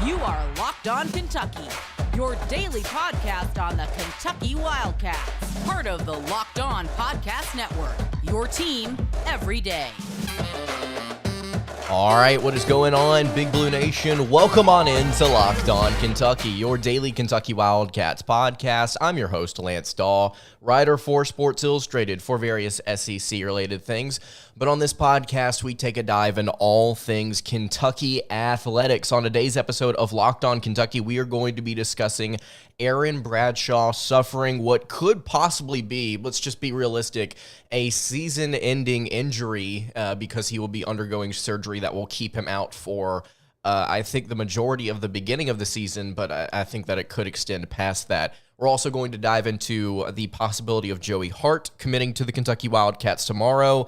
You are Locked On Kentucky, your daily podcast on the Kentucky Wildcats. Part of the Locked On Podcast Network, your team every day. All right, what is going on, Big Blue Nation? Welcome on in to Locked On Kentucky, your daily Kentucky Wildcats podcast. I'm your host, Lance Dahl, writer for Sports Illustrated for various SEC-related things. But on this podcast, we take a dive into all things Kentucky athletics. On today's episode of Locked On Kentucky, we are going to be discussing Aaron Bradshaw suffering what could possibly be, let's just be realistic, a season-ending injury because he will be undergoing surgery that will keep him out for, I think, the majority of the beginning of the season, but I think that it could extend past that. We're also going to dive into the possibility of Joey Hart committing to the Kentucky Wildcats tomorrow.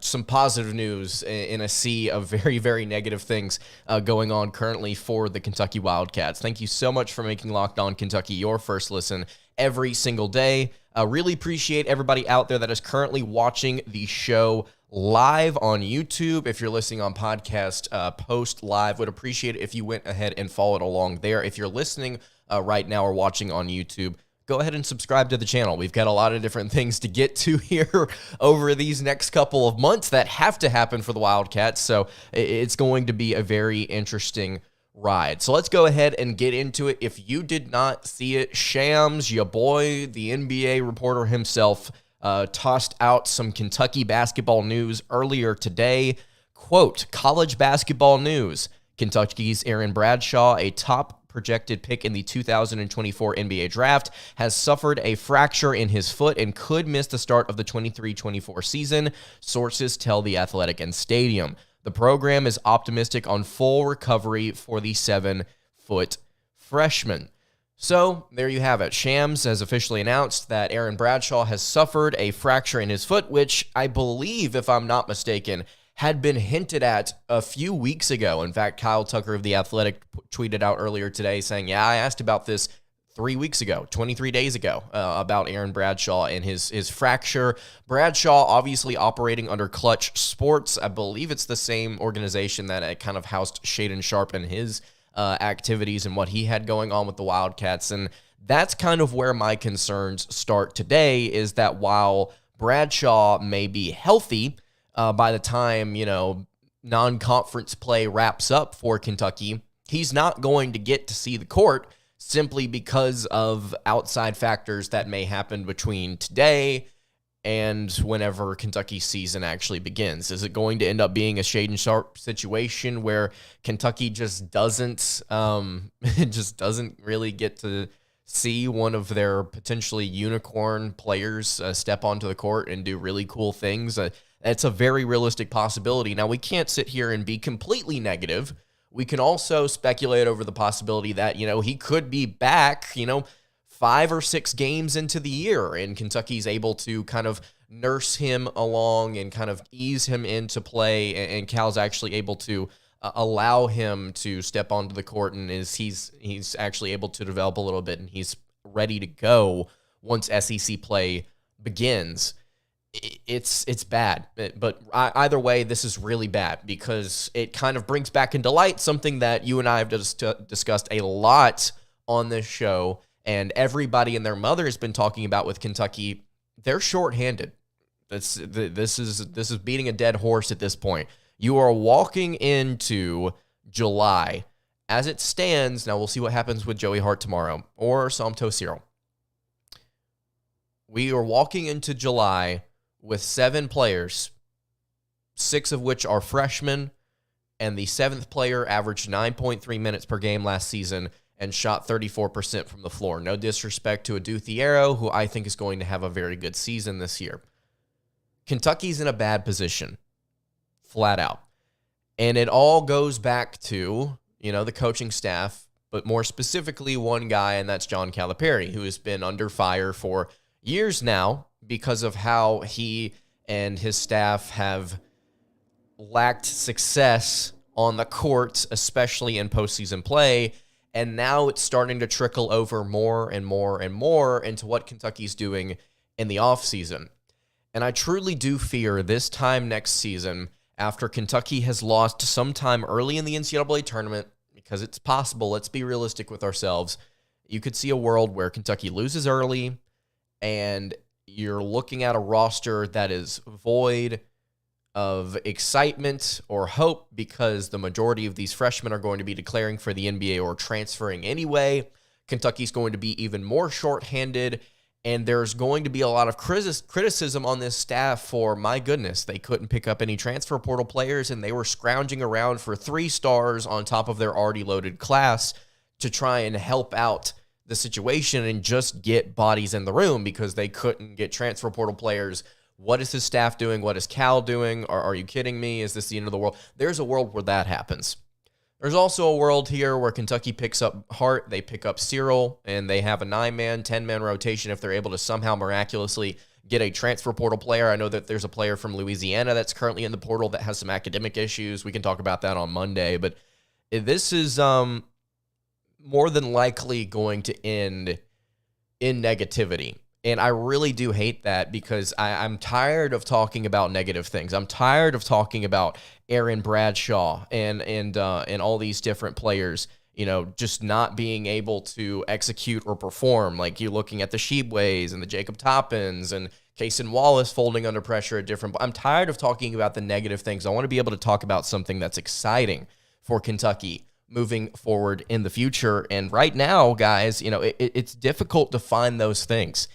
Some positive news in a sea of very, very negative things going on currently for the Kentucky Wildcats. Thank you so much for making Locked On Kentucky your first listen every single day. Really appreciate everybody out there that is currently watching the show live on YouTube. If you're listening on podcast post live, would appreciate it if you went ahead and followed along there. If you're listening right now or watching on YouTube, go ahead and subscribe to the channel. We've got a lot of different things to get to here over these next couple of months that have to happen for the Wildcats, so it's going to be a very interesting ride. So let's go ahead and get into it. If you did not see it, Shams, your boy, the NBA reporter himself, tossed out some Kentucky basketball news earlier today. Quote, college basketball news. Kentucky's Aaron Bradshaw, a top projected pick in the 2024 NBA draft, has suffered a fracture in his foot and could miss the start of the 23-24 season, sources tell The Athletic and Stadium. The program is optimistic on full recovery for the 7-foot freshman. So, there you have it. Shams has officially announced that Aaron Bradshaw has suffered a fracture in his foot, which I believe, if I'm not mistaken, had been hinted at a few weeks ago. In fact, Kyle Tucker of The Athletic tweeted out earlier today saying, yeah, I asked about this 3 weeks ago, 23 days ago, about Aaron Bradshaw and his fracture. Bradshaw obviously operating under Clutch Sports. I believe it's the same organization that kind of housed Shaedon Sharpe and his activities and what he had going on with the Wildcats. And that's kind of where my concerns start today, is that while Bradshaw may be healthy by the time, non-conference play wraps up for Kentucky, he's not going to get to see the court simply because of outside factors that may happen between today and whenever Kentucky's season actually begins. Is it going to end up being a Shaedon Sharpe situation where Kentucky just doesn't really get to see one of their potentially unicorn players step onto the court and do really cool things? It's a very realistic possibility. Now, we can't sit here and be completely negative. We can also speculate over the possibility that, he could be back, 5 or 6 games into the year, and Kentucky's able to kind of nurse him along and kind of ease him into play, and Cal's actually able to allow him to step onto the court, and he's actually able to develop a little bit, and he's ready to go once SEC play begins. It's bad, but either way, this is really bad because it kind of brings back into light something that you and I have just discussed a lot on this show, and everybody and their mother has been talking about with Kentucky. They're shorthanded. This is beating a dead horse at this point. You are walking into July. As it stands, now we'll see what happens with Joey Hart tomorrow or Somto Cyril. We are walking into July with 7 players, 6 of which are freshmen, and the 7th player averaged 9.3 minutes per game last season and shot 34% from the floor. No disrespect to Adou Thiero, who I think is going to have a very good season this year. Kentucky's in a bad position, flat out. And it all goes back to, the coaching staff, but more specifically one guy, and that's John Calipari, who has been under fire for years now because of how he and his staff have lacked success on the court, especially in postseason play. And now it's starting to trickle over more and more and more into what Kentucky's doing in the offseason. And I truly do fear this time next season, after Kentucky has lost sometime early in the NCAA tournament, because it's possible. Let's be realistic with ourselves. You could see a world where Kentucky loses early and you're looking at a roster that is void of excitement or hope because the majority of these freshmen are going to be declaring for the NBA or transferring anyway. Kentucky's going to be even more shorthanded, and there's going to be a lot of criticism on this staff for, my goodness, they couldn't pick up any transfer portal players, and they were scrounging around for 3 stars on top of their already loaded class to try and help out the situation and just get bodies in the room because they couldn't get transfer portal players. What is his staff doing? What is Cal doing? Are you kidding me? Is this the end of the world? There's a world where that happens. There's also a world here where Kentucky picks up Hart, they pick up Cyril, and they have a 9-man, 10-man rotation if they're able to somehow miraculously get a transfer portal player. I know that there's a player from Louisiana that's currently in the portal that has some academic issues. We can talk about that on Monday, but this is more than likely going to end in negativity. And I really do hate that because I'm tired of talking about negative things. I'm tired of talking about Aaron Bradshaw and all these different players, just not being able to execute or perform. Like you're looking at the Sheepways and the Jacob Toppins and Cason Wallace folding under pressure at different. I'm tired of talking about the negative things. I want to be able to talk about something that's exciting for Kentucky moving forward in the future. And right now, guys, it's difficult to find those things.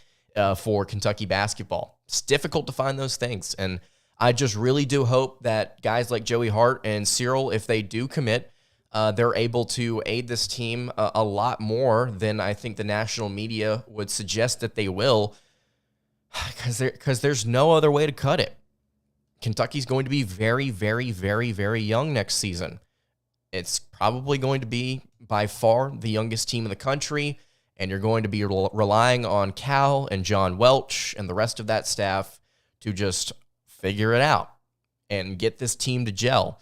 For Kentucky basketball. It's difficult to find those things, and I just really do hope that guys like Joey Hart and Cyril, if they do commit, they're able to aid this team a lot more than I think the national media would suggest that they will, because there's no other way to cut it. Kentucky's going to be very, very, very, very young next season. It's probably going to be by far the youngest team in the country, and you're going to be relying on Cal and John Welch and the rest of that staff to just figure it out and get this team to gel.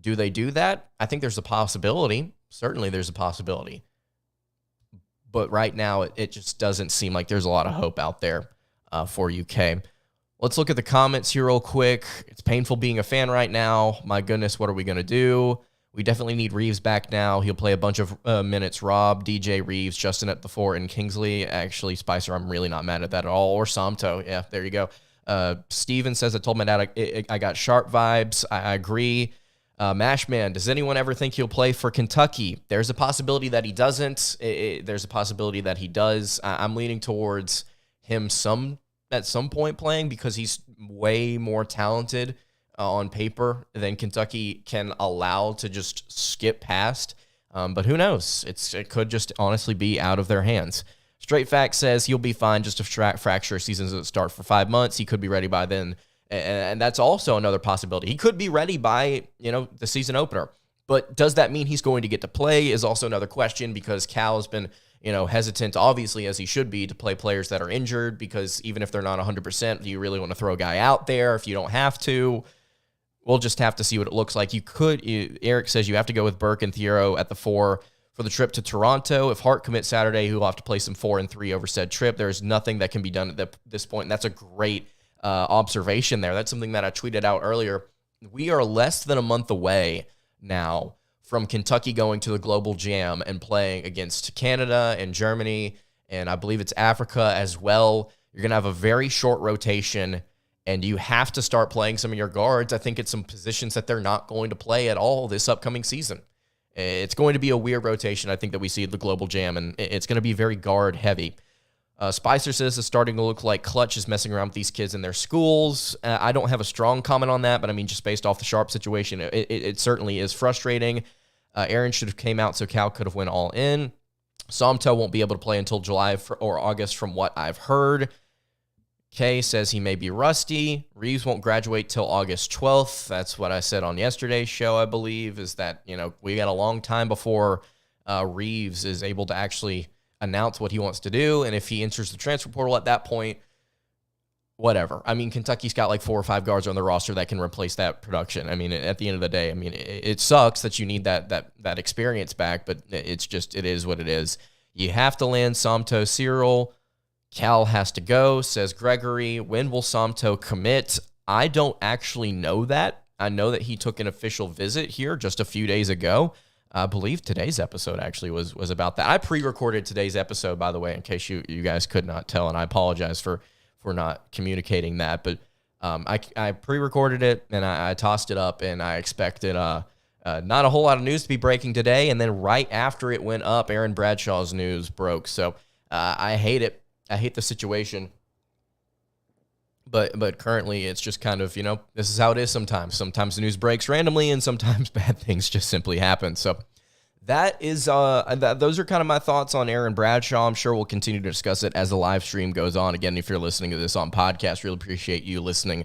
Do they do that? I think there's a possibility. Certainly there's a possibility. But right now, it just doesn't seem like there's a lot of hope out there for UK. Let's look at the comments here real quick. It's painful being a fan right now. My goodness, what are we going to do? We definitely need Reeves back now. He'll play a bunch of minutes. Rob, DJ Reeves, Justin at the 4, and Kingsley. Actually, Spicer, I'm really not mad at that at all. Or Somto. Yeah, there you go. Steven says, I told my dad I got Sharp vibes. I agree. Mashman, does anyone ever think he'll play for Kentucky? There's a possibility that he doesn't. There's a possibility that he does. I'm leaning towards him at some point playing because he's way more talented on paper than Kentucky can allow to just skip past. But who knows? It could just honestly be out of their hands. Straight Fact says he'll be fine, just a fracture. Season doesn't start for 5 months. He could be ready by then. And that's also another possibility. He could be ready by, the season opener. But does that mean he's going to get to play is also another question because Cal has been, hesitant, obviously, as he should be, to play players that are injured because even if they're not 100%, do you really want to throw a guy out there if you don't have to? We'll just have to see what it looks like. Eric says you have to go with Burke and Thiero at the 4 for the trip to Toronto. If Hart commits Saturday, he'll have to play some 4 and 3 over said trip. There's nothing that can be done at this point, and that's a great observation there. That's something that I tweeted out earlier. We are less than a month away now from Kentucky going to the Global Jam and playing against Canada and Germany, and I believe it's Africa as well. You're going to have a very short rotation, and you have to start playing some of your guards. I think it's some positions that they're not going to play at all this upcoming season. It's going to be a weird rotation, I think, that we see at the Global Jam, and it's going to be very guard-heavy. Spicer says it's starting to look like Clutch is messing around with these kids in their schools. I don't have a strong comment on that, but I mean, just based off the Sharp situation, it certainly is frustrating. Aaron should have came out so Cal could have went all in. Somto won't be able to play until July or August from what I've heard. Kay says he may be rusty. Reeves won't graduate till August 12th. That's what I said on yesterday's show, I believe, is that, we got a long time before Reeves is able to actually announce what he wants to do. And if he enters the transfer portal at that point, whatever. I mean, Kentucky's got like 4 or 5 guards on the roster that can replace that production. I mean, at the end of the day, I mean, it sucks that you need that experience back, but it is what it is. You have to land Somto, Cyril. Cal has to go, says Gregory. When will Somto commit? I don't actually know that. I know that he took an official visit here just a few days ago. I believe today's episode actually was about that. I pre-recorded today's episode, by the way, in case you guys could not tell, and I apologize for not communicating that. But I pre-recorded it, and I tossed it up, and I expected not a whole lot of news to be breaking today. And then right after it went up, Aaron Bradshaw's news broke. So I hate it. I hate the situation. But currently, it's just kind of, this is how it is sometimes. Sometimes the news breaks randomly, and sometimes bad things just simply happen. So that is those are kind of my thoughts on Aaron Bradshaw. I'm sure we'll continue to discuss it as the live stream goes on. Again, if you're listening to this on podcast, really appreciate you listening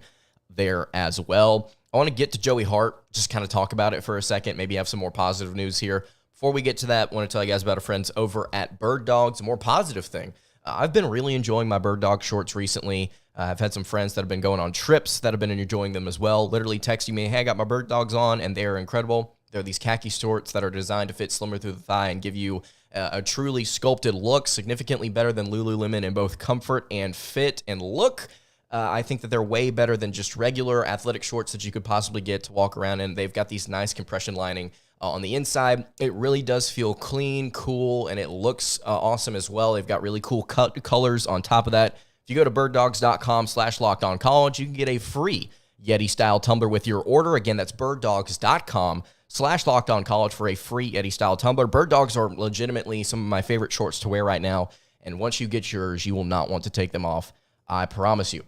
there as well. I want to get to Joey Hart, just kind of talk about it for a second, maybe have some more positive news here. Before we get to that, I want to tell you guys about our friends over at Bird Dogs. A more positive thing. I've been really enjoying my Bird Dog shorts recently. I've had some friends that have been going on trips that have been enjoying them as well, literally texting me, hey, I got my Bird Dogs on, and they are incredible. They're these khaki shorts that are designed to fit slimmer through the thigh and give you a truly sculpted look, significantly better than Lululemon in both comfort and fit and look. I think that they're way better than just regular athletic shorts that you could possibly get to walk around in. They've got these nice compression lining on the inside. It really does feel clean, cool, and it looks awesome as well. They've got really cool colors on top of that. If you go to birddogs.com/lockedoncollege, you can get a free Yeti-style tumbler with your order. Again, that's birddogs.com/lockedoncollege for a free Yeti-style tumbler. Bird Dogs are legitimately some of my favorite shorts to wear right now, and once you get yours, you will not want to take them off. I promise you.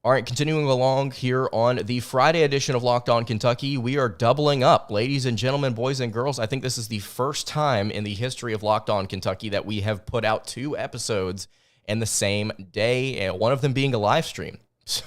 All right, continuing along here on the Friday edition of Locked On Kentucky, we are doubling up. Ladies and gentlemen, boys and girls, I think this is the first time in the history of Locked On Kentucky that we have put out 2 episodes in the same day, and one of them being a live stream. So,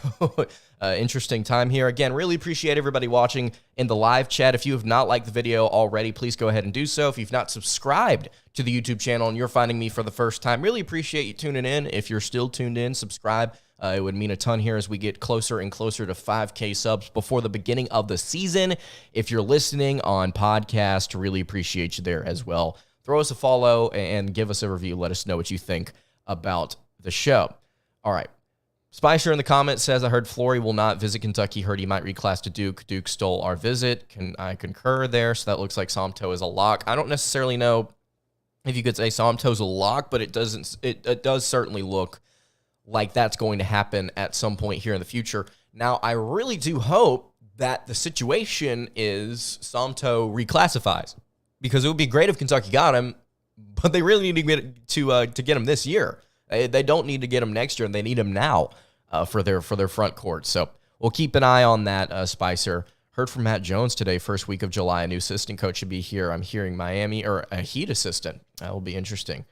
interesting time here. Again, really appreciate everybody watching in the live chat. If you have not liked the video already, please go ahead and do so. If you've not subscribed to the YouTube channel and you're finding me for the first time, really appreciate you tuning in. If you're still tuned in, subscribe. It would mean a ton here as we get closer and closer to 5K subs before the beginning of the season. If you're listening on podcast, really appreciate you there as well. Throw us a follow and give us a review. Let us know what you think about the show. All right. Spicer in the comments says, I heard Flory will not visit Kentucky. Heard he might reclass to Duke. Duke stole our visit. I concur there. So that looks like Somto is a lock. I don't necessarily know if you could say Somto's a lock, but it does certainly look like that's going to happen at some point here in the future. Now, I really do hope that the situation is Somto reclassifies, because it would be great if Kentucky got him, but they really need to get him this year. They don't need to get him next year, and they need him now for their front court. So we'll keep an eye on that, Spicer. Heard from Matt Jones today, first week of July. A new assistant coach should be here. I'm hearing Miami, or a Heat assistant. That will be interesting.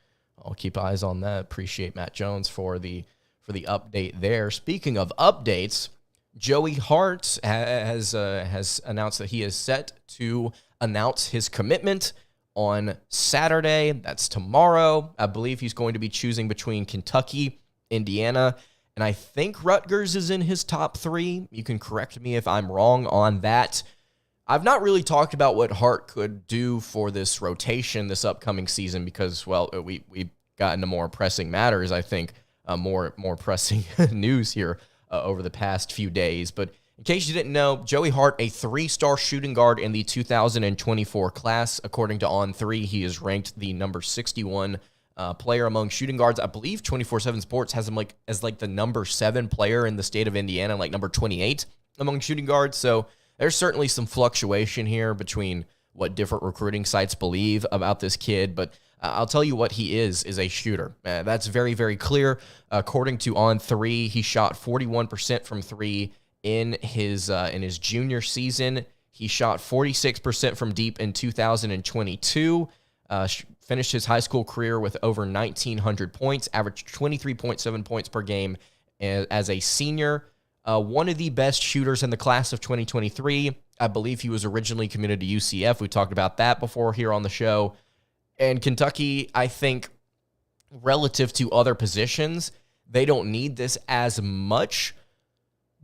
I'll keep eyes on that. Appreciate Matt Jones for the update there. Speaking of updates, Joey Hart has announced that he is set to announce his commitment on Saturday. That's tomorrow. I believe he's going to be choosing between Kentucky, Indiana, and I think Rutgers is in his top 3. You can correct me if I'm wrong on that. I've not really talked about what Hart could do for this rotation this upcoming season because, well, we got into more pressing matters, I think, more pressing news here over the past few days. But in case you didn't know, Joey Hart, a 3-star shooting guard in the 2024 class. According to On3, he is ranked the number 61 player among shooting guards. I believe 24/7 Sports has him as the number 7 player in the state of Indiana, like number 28 among shooting guards. So there's certainly some fluctuation here between what different recruiting sites believe about this kid, but I'll tell you what he is a shooter. That's very, very clear. According to On3, he shot 41% from 3 in his junior season. He shot 46% from deep in 2022. Finished his high school career with over 1,900 points, averaged 23.7 points per game as a senior. One of the best shooters in the class of 2023. I believe he was originally committed to UCF. We talked about that before here on the show. And Kentucky, I think, relative to other positions, they don't need this as much.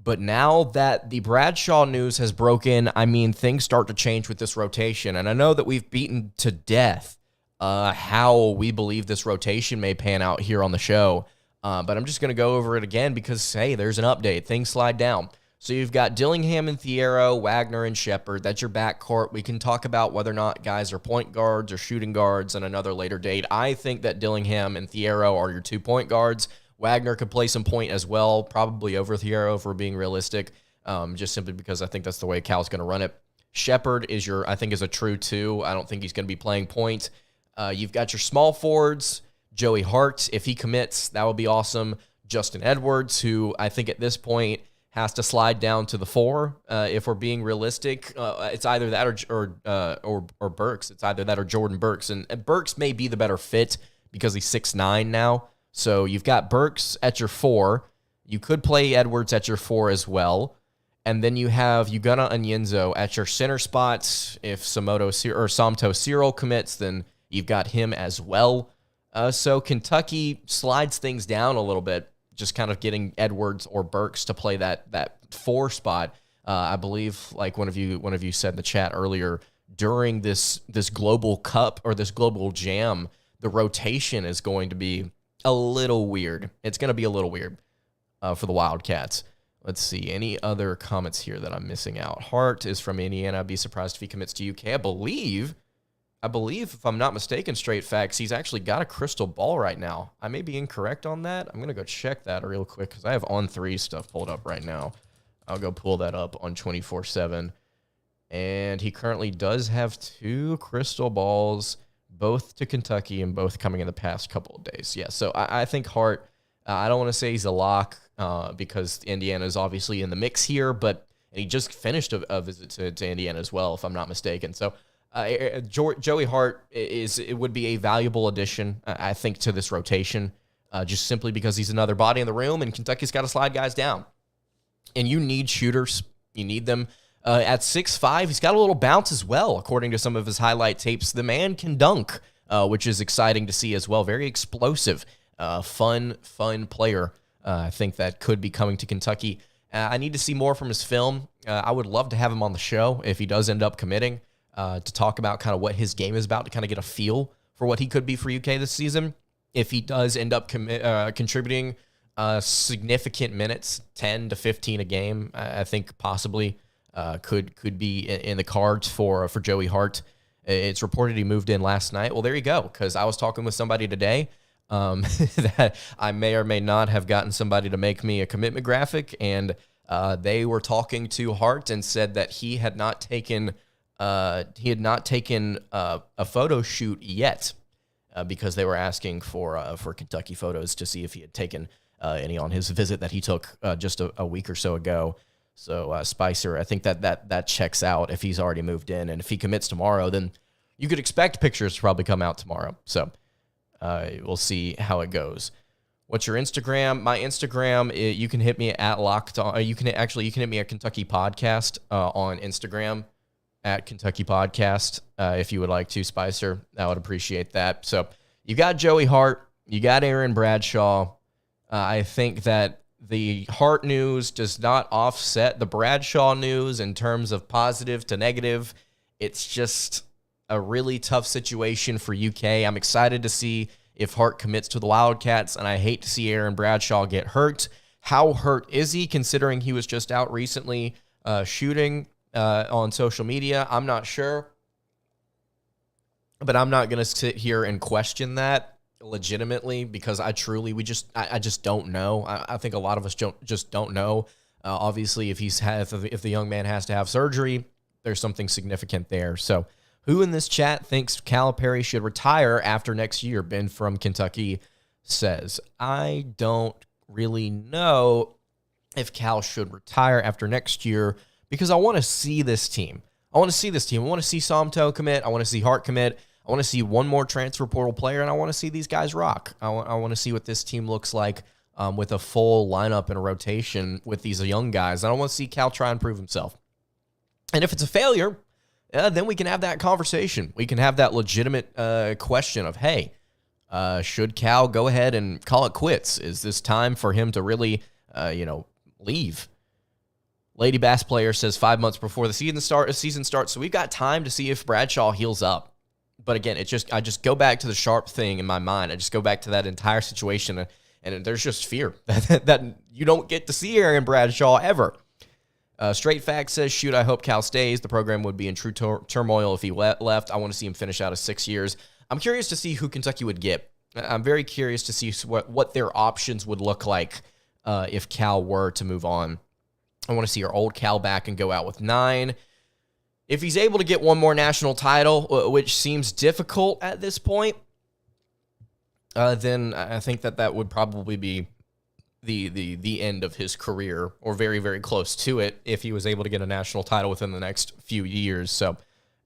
But now that the Bradshaw news has broken, I mean, things start to change with this rotation. And I know that we've beaten to death how we believe this rotation may pan out here on the show. But I'm just going to go over it again because, hey, there's an update. Things slide down. So you've got Dillingham and Thiero, Wagner and Shepard. That's your backcourt. We can talk about whether or not guys are point guards or shooting guards on another later date. I think that Dillingham and Thiero are your 2 point guards. Wagner could play some point as well, probably over Thiero if we're being realistic, just simply because I think that's the way Cal's going to run it. Shepard is a true 2. I don't think he's going to be playing point. You've got your small forwards, Joey Hart. If he commits, that would be awesome. Justin Edwards, who I think at this point has to slide down to the 4. If we're being realistic, it's either that or Burks. It's either that or Jordan Burks, and Burks may be the better fit because he's 6'9" now. So you've got Burks at your 4. You could play Edwards at your 4 as well, and then you have Ugonna Onyenso at your center spots. If Somto Cyril commits, then you've got him as well. So Kentucky slides things down a little bit, just kind of getting Edwards or Burks to play that 4 spot. I believe, like one of you said in the chat earlier, during this global cup or this global jam, the rotation is going to be a little weird. It's going to be a little weird for the Wildcats. Let's see. Any other comments here that I'm missing out? Hart is from Indiana. I'd be surprised if he commits to UK. I believe, if I'm not mistaken, Straight Facts, he's actually got a crystal ball right now. I may be incorrect on that. I'm going to go check that real quick because I have On3 stuff pulled up right now. I'll go pull that up on 24/7. And he currently does have 2 crystal balls, both to Kentucky and both coming in the past couple of days. Yeah, so I think Hart, I don't want to say he's a lock because Indiana is obviously in the mix here, but he just finished a visit to Indiana as well, if I'm not mistaken. So Joey Hart would be a valuable addition, I think, to this rotation, just simply because he's another body in the room, and Kentucky's got to slide guys down. And you need shooters. You need them. At 6'5", he's got a little bounce as well, according to some of his highlight tapes. The man can dunk, which is exciting to see as well. Very explosive, fun player. I think that could be coming to Kentucky. I need to see more from his film. I would love to have him on the show if he does end up committing, to talk about kind of what his game is about, to kind of get a feel for what he could be for UK this season. If he does end up contributing significant minutes, 10 to 15 a game, I think possibly could be in the cards for Joey Hart. It's reported he moved in last night. Well, there you go, because I was talking with somebody today that I may or may not have gotten somebody to make me a commitment graphic, and they were talking to Hart and said that he had not taken a photo shoot yet because they were asking for Kentucky photos to see if he had taken any on his visit that he took just a week or so ago. So Spicer, I think that checks out if he's already moved in, and if he commits tomorrow, then you could expect pictures to probably come out tomorrow. So we'll see how it goes. What's your Instagram? My Instagram, you can hit me at Locked On. You can hit me at Kentucky Podcast on Instagram, at Kentucky Podcast, if you would like to, Spicer. I would appreciate that. So you got Joey Hart, you got Aaron Bradshaw. I think that the Hart news does not offset the Bradshaw news in terms of positive to negative. It's just a really tough situation for UK. I'm excited to see if Hart commits to the Wildcats, and I hate to see Aaron Bradshaw get hurt. How hurt is he, considering he was just out recently shooting on social media? I'm not sure, but I'm not going to sit here and question that legitimately, because I just don't know. I think a lot of us don't know. Obviously, if the young man has to have surgery, there's something significant there. So who in this chat thinks Calipari should retire after next year? Ben from Kentucky says, I don't really know if Cal should retire after next year, because I want to see this team. I want to see Somto commit. I want to see Hart commit. I want to see one more transfer portal player, and I want to see these guys rock. I want to see what this team looks like with a full lineup and a rotation with these young guys. I don't want to see Cal try and prove himself. And if it's a failure, then we can have that conversation. We can have that legitimate question of, hey, should Cal go ahead and call it quits? Is this time for him to really, leave? Lady Bass Player says 5 months before the season starts, so we've got time to see if Bradshaw heals up. But again, I just go back to the Sharp thing in my mind. I just go back to that entire situation, and there's just fear that you don't get to see Aaron Bradshaw ever. Straight Fact says, shoot, I hope Cal stays. The program would be in true turmoil if he left. I want to see him finish out his 6 years. I'm curious to see who Kentucky would get. I'm very curious to see what their options would look like if Cal were to move on. I want to see our old Cal back and go out with 9. If he's able to get one more national title, which seems difficult at this point, then I think that would probably be the end of his career, or very, very close to it, if he was able to get a national title within the next few years. So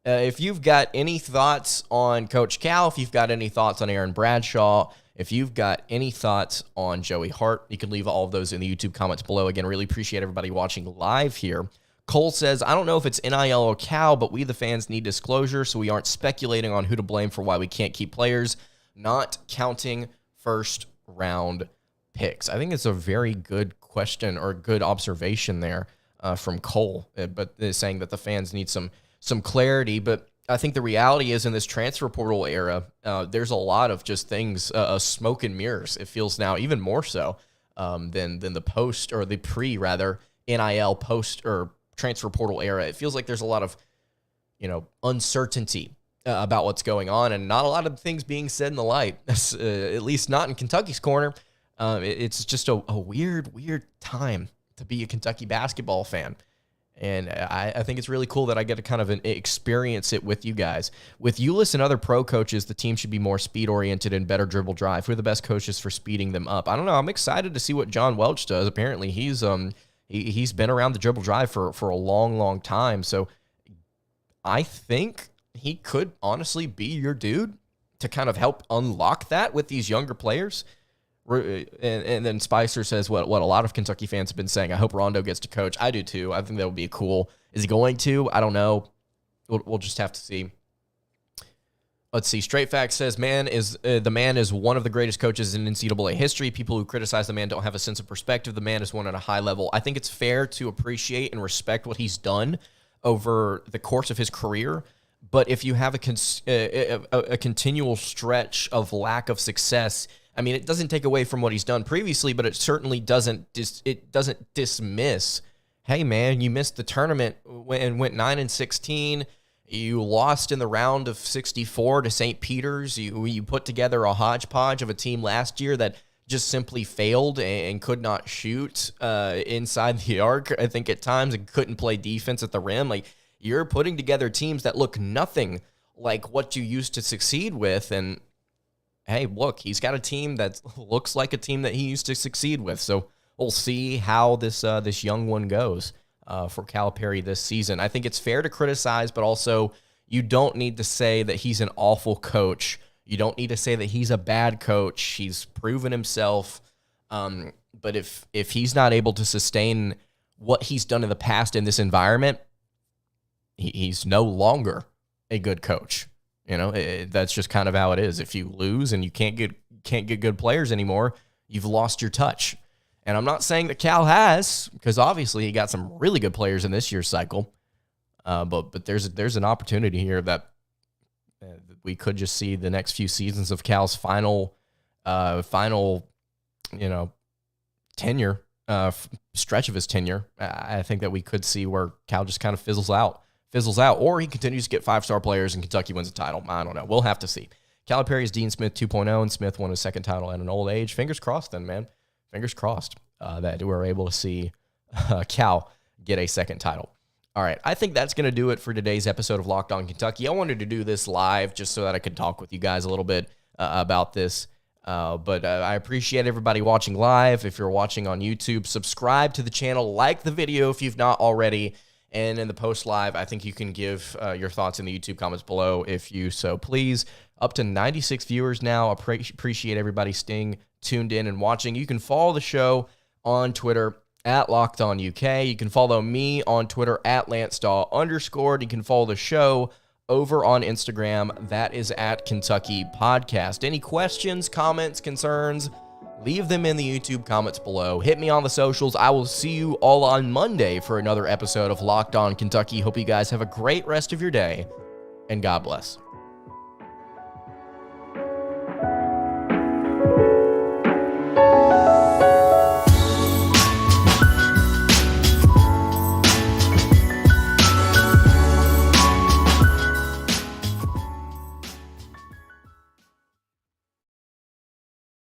if you've got any thoughts on Coach Cal, if you've got any thoughts on Aaron Bradshaw, if you've got any thoughts on Joey Hart, you can leave all of those in the YouTube comments below. Again, really appreciate everybody watching live here. Cole says, I don't know if it's NIL or Cal, but we the fans need disclosure so we aren't speculating on who to blame for why we can't keep players, not counting first-round picks. I think it's a very good question, or good observation there from Cole, but saying that the fans need some clarity. But I think the reality is, in this transfer portal era, there's a lot of just things, smoke and mirrors. It feels now even more so than the post, or the pre-rather, NIL post or transfer portal era. It feels like there's a lot of, uncertainty about what's going on, and not a lot of things being said in the light, at least not in Kentucky's corner. It's just a weird time to be a Kentucky basketball fan. And I think it's really cool that I get to kind of experience it with you guys. With Ulis and other pro coaches, the team should be more speed-oriented and better dribble drive. Who are the best coaches for speeding them up? I don't know. I'm excited to see what John Welch does. Apparently, he's been around the dribble drive for a long time. So I think he could honestly be your dude to kind of help unlock that with these younger players. And then Spicer says what a lot of Kentucky fans have been saying. I hope Rondo gets to coach. I do too. I think that would be cool. Is he going to? I don't know. We'll just have to see. Let's see. Straight Fact says, the man is one of the greatest coaches in NCAA history. People who criticize the man don't have a sense of perspective. The man is one at a high level. I think it's fair to appreciate and respect what he's done over the course of his career. But if you have a continual stretch of lack of success, I mean, it doesn't take away from what he's done previously, but it certainly doesn't dismiss, hey, man, you missed the tournament and went 9-16. You lost in the round of 64 to St. Peter's. You put together a hodgepodge of a team last year that just simply failed and could not shoot inside the arc, I think, at times, and couldn't play defense at the rim. Like, you're putting together teams that look nothing like what you used to succeed with, and hey, look, he's got a team that looks like a team that he used to succeed with. So we'll see how this young one goes for Calipari this season. I think it's fair to criticize, but also you don't need to say that he's an awful coach. You don't need to say that he's a bad coach. He's proven himself. But if he's not able to sustain what he's done in the past in this environment, he's no longer a good coach. That's just kind of how it is. If you lose and you can't get good players anymore, you've lost your touch. And I'm not saying that Cal has, because obviously he got some really good players in this year's cycle. But there's an opportunity here that we could just see the next few seasons of Cal's final tenure, stretch of his tenure. I think that we could see where Cal just kind of fizzles out, or he continues to get 5-star players and Kentucky wins a title. I don't know. We'll have to see. Calipari is Dean Smith 2.0, and Smith won his second title at an old age. Fingers crossed then, man. Fingers crossed that we're able to see Cal get a second title. All right, I think that's going to do it for today's episode of Locked On Kentucky. I wanted to do this live just so that I could talk with you guys a little bit about this. But I appreciate everybody watching live. If you're watching on YouTube, subscribe to the channel, like the video if you've not already. And in the post live, I think you can give your thoughts in the YouTube comments below if you so please. Up to 96 viewers now. Appreciate everybody staying tuned in and watching. You can follow the show on Twitter at Locked On UK. You can follow me on Twitter at @LanceDaw_. You can follow the show over on Instagram. That is at Kentucky Podcast. Any questions, comments, concerns, leave them in the YouTube comments below. Hit me on the socials. I will see you all on Monday for another episode of Locked On Kentucky. Hope you guys have a great rest of your day, and God bless.